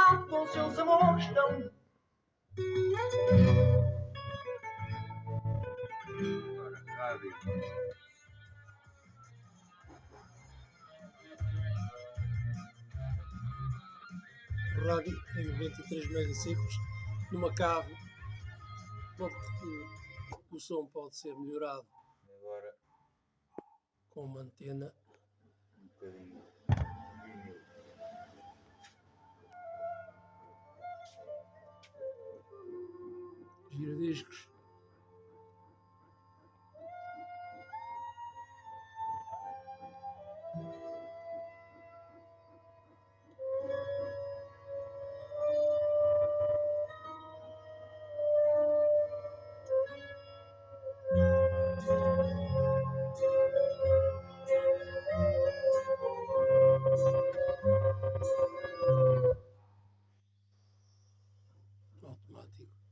lá com seus amores tão... Rádio. O rádio tem 93 megaciclos numa cave, onde o som pode ser melhorado Agora com uma antena. um bocadinho vinil. Gira-Discos. Automático.